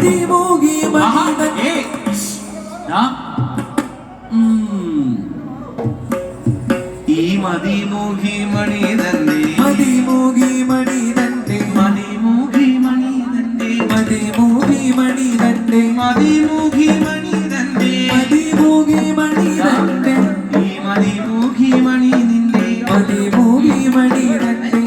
മതിമോഹി മണി ഈ മതിമോഹി മണി തന്നെ മതിമോഹി മണി തന്നെ മതിമോഹി മണി തന്നെ മതിമോഹി മണി തന്നെ മതിമോഹി മണി തന്നെ മതിമോഹി മണി തന്നെ ഈ മതിമോഹി മണി നിന്റെ മതിമോഹി മണി തന്നെ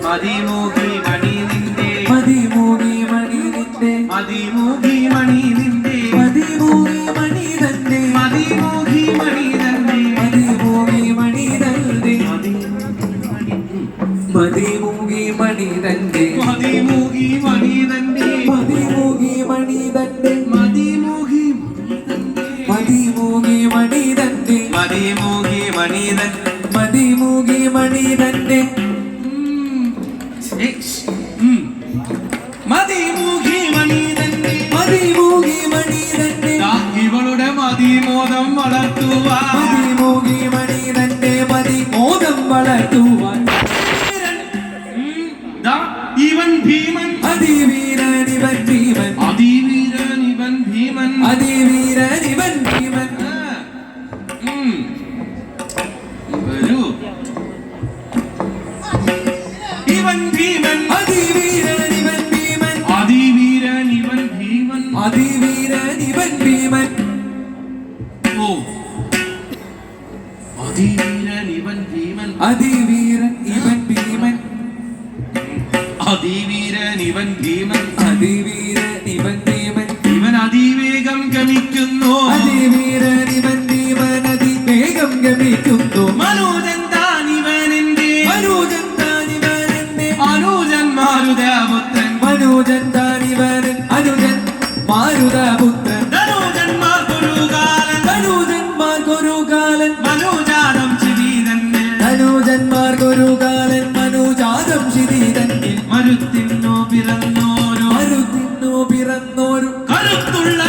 മതിമോഹി മണി നിന്റെ മതിമോഹി മണി നിന്റെ മതിമോഹി മണി നിന്റെ മതിമോഹി മണി തന്നെ മതിമോഹി മണി തന്നെ മതിമോഹി മണി തന്നെ മതിമോഹി മണി തന്നെ മതിമോഹി മണി തന്നെ മതിമോഹി മണി തന്നെ മതിമോഹി മതിമോഹി മണി തന്നെ മതിമോഹി മണി തന്നെ മതിമോഹി മണി തന്നെ മതിമോഹി മണി തന്നെ മതിമോഹി മണി തന്നെ ഇവളുടെ മതിമോദം വളർത്തുവാൻ മതിമോഹി മണി തന്നെ മതിമോദം വളർത്തുവാൻ ഇവൻ ഭീമൻ അതിവീരൻ ഇവൻ ഭീമൻ അതിവീരൻ ഇവൻ ഭീമൻ അതിവീരൻ ഇവൻ ഭീമൻ വരൂ ഇവൻ ഭീമൻ അതിവീരൻ ഇവൻ ഭീമൻ അതിവീരൻ ഇവൻ ഭീമൻ അതിവീരൻ ഇവൻ ഭീമൻ ഓ അതിവീരൻ ഇവൻ ഭീമൻ അതിവീരൻ ഇവൻ ഭീമൻ അതിവീരൻ ഇവൻ ഭീമൻ അതിവീരൻ ഇവൻ ഭീമൻ ഇവൻ അതിവേഗം ഗമിക്കുന്നു അതിവീരൻ ഇവൻ ഭീമൻ അതിവേഗം ഗമിക്കുന്നു മനോജൻ താൻ ഇവനെന്റെ മനോജൻ താൻ ഇവനെന്റെ അനുജൻ മാരുതപുത്രൻ മനോജൻ താൻ ഇവനൻ അനുജൻ മാരുതപുത്രൻ ധനുജന്മാർ കുരുകാലൻ ധനുജന്മാർക്കൊരു കാലൻ മനോജാതം ശിവീതന്നിൽ ധനുജന്മാർക്കൊരു കാലൻ മനോജാതം ശിരീരന്നിൽ മരുത്തിന്നു പിറന്നോരു മരുത്തിന്നു പിറന്നോരു കരുത്തുള്ള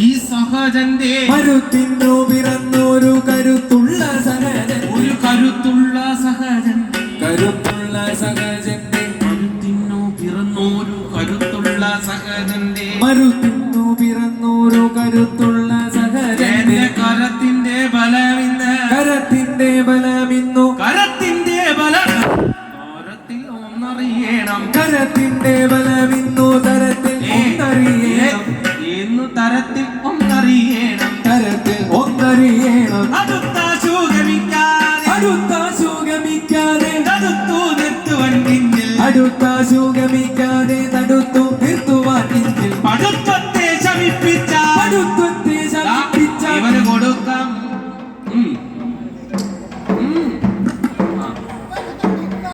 ഈ സഹജന്റെ മരുത്തിന്നു പിറന്നോരു കരുത്തുള്ള സഹജൻ ഒരു കരുത്തുള്ള സഹജൻ കരുത്തുള്ള സഹജന്റെ മരുത്തിന്നു പിറന്നോരു കരുത്തുള്ള സഹജന്റെ മരുത്തിന്നു പിറന്നോരു കരുത്തുള്ള സഹജന്റെ കരത്തിന്റെ ബലമിന്ന് കരത്തിന്റെ ബലമിന്നു കരത്തിന്റെ ബലം തരത്തിൽ ഒന്നറിയണം കരത്തിന്റെ ബലമിന്നു തരത്തിൽ ഒന്നറിയണം എന്നു തരത്തിൽ ഒന്നറിയണം തരത്തിൽ ഒന്നറിയണം അടുത്ത സുഖമിക്കാതെ അടുത്ത സുഗമിക്കാതെ തടുത്തു നിർത്തുവൻ പിന്നിൽ അടുത്ത സുഗമിക്കാതെ തടുത്തു നിർത്തുവാൻ പിന്നിൽ പടുത്വത്തെ ശമിപ്പിച്ച പടുത്വത്തെ ശമിപ്പിച്ച ഇവന് കൊടുക്കാം